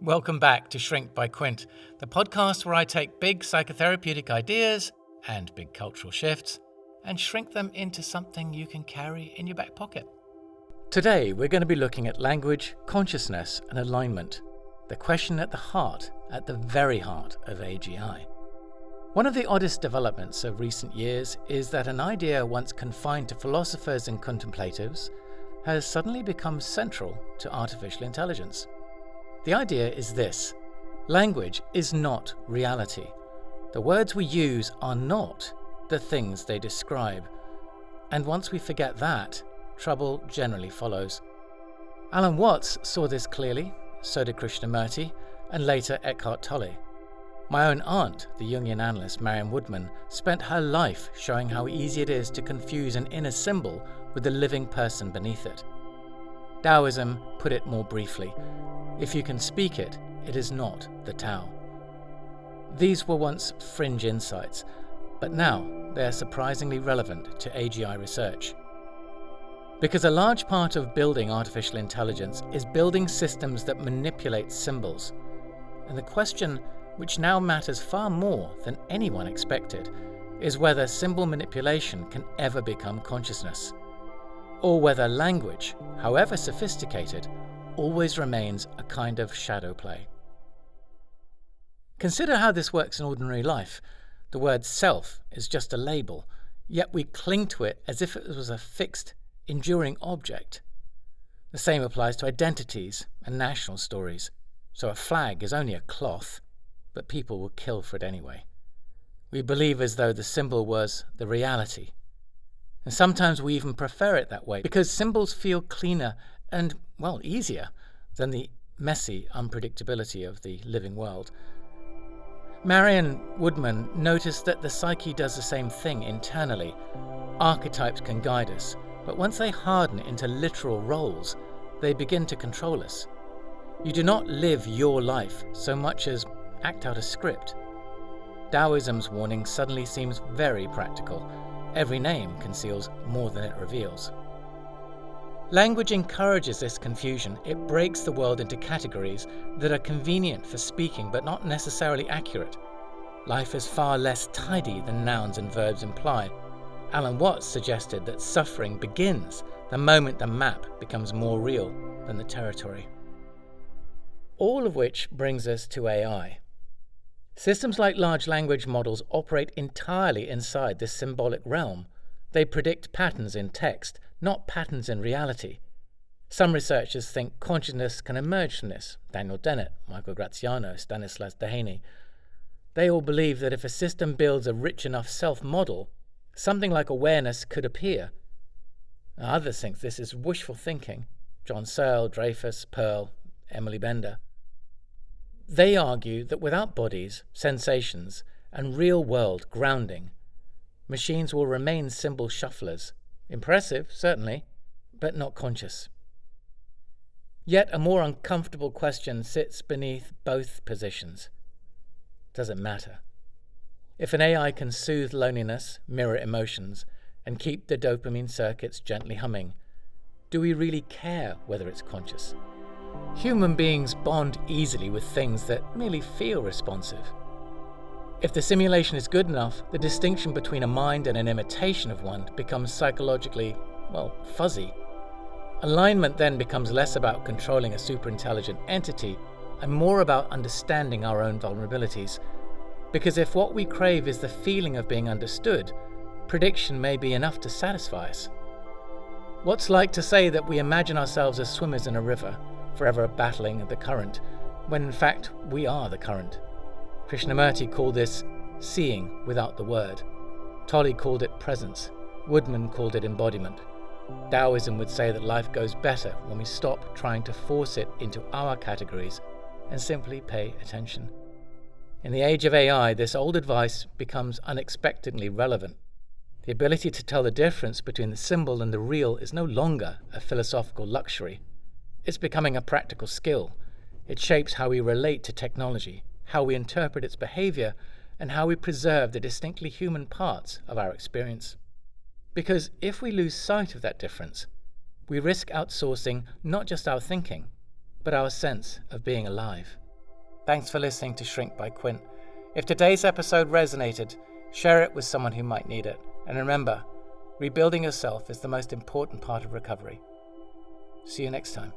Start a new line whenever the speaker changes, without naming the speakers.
Welcome back to Shrink by Quint, the podcast where I take big psychotherapeutic ideas and big cultural shifts and shrink them into something you can carry in your back pocket. Today, we're going to be looking at language, consciousness, and alignment, the question at the very heart of AGI. One of the oddest developments of recent years is that an idea once confined to philosophers and contemplatives has suddenly become central to artificial intelligence. The idea is this: language is not reality. The words we use are not the things they describe. And once we forget that, trouble generally follows. Alan Watts saw this clearly, so did Krishnamurti, and later Eckhart Tolle. My own aunt, the Jungian analyst Marian Woodman, spent her life showing how easy it is to confuse an inner symbol with the living person beneath it. Taoism put it more briefly: if you can speak it, it is not the Tao. These were once fringe insights, but now they are surprisingly relevant to AGI research. Because a large part of building artificial intelligence is building systems that manipulate symbols. And the question, which now matters far more than anyone expected, is whether symbol manipulation can ever become consciousness, or whether language, however sophisticated, always remains a kind of shadow play. Consider how this works in ordinary life. The word self is just a label, yet we cling to it as if it was a fixed, enduring object. The same applies to identities and national stories. So a flag is only a cloth, but people will kill for it anyway. We believe as though the symbol was the reality. And sometimes we even prefer it that way, because symbols feel cleaner and, well, easier than the messy unpredictability of the living world. Marian Woodman noticed that the psyche does the same thing internally. Archetypes can guide us, but once they harden into literal roles, they begin to control us. You do not live your life so much as act out a script. Taoism's warning suddenly seems very practical. Every name conceals more than it reveals. Language encourages this confusion. It breaks the world into categories that are convenient for speaking but not necessarily accurate. Life is far less tidy than nouns and verbs imply. Alan Watts suggested that suffering begins the moment the map becomes more real than the territory. All of which brings us to AI. Systems like large language models operate entirely inside this symbolic realm. They predict patterns in text, not patterns in reality. Some researchers think consciousness can emerge from this. Daniel Dennett, Michael Graziano, Stanislas Dehaene. They all believe that if a system builds a rich enough self-model, something like awareness could appear. Others think this is wishful thinking. John Searle, Dreyfus, Pearl, Emily Bender. They argue that without bodies, sensations, and real-world grounding, machines will remain symbol shufflers. Impressive, certainly, but not conscious. Yet a more uncomfortable question sits beneath both positions. Does it matter? If an AI can soothe loneliness, mirror emotions, and keep the dopamine circuits gently humming, do we really care whether it's conscious? Human beings bond easily with things that merely feel responsive. If the simulation is good enough, the distinction between a mind and an imitation of one becomes psychologically, fuzzy. Alignment then becomes less about controlling a superintelligent entity and more about understanding our own vulnerabilities. Because if what we crave is the feeling of being understood, prediction may be enough to satisfy us. What's like to say that we imagine ourselves as swimmers in a river, forever battling the current, when in fact we are the current. Krishnamurti called this seeing without the word. Tolle called it presence. Woodman called it embodiment. Taoism would say that life goes better when we stop trying to force it into our categories and simply pay attention. In the age of AI, this old advice becomes unexpectedly relevant. The ability to tell the difference between the symbol and the real is no longer a philosophical luxury. It's becoming a practical skill. It shapes how we relate to technology, how we interpret its behavior, and how we preserve the distinctly human parts of our experience. Because if we lose sight of that difference, we risk outsourcing not just our thinking, but our sense of being alive. Thanks for listening to Shrink by Quint. If today's episode resonated, share it with someone who might need it. And remember, rebuilding yourself is the most important part of recovery. See you next time.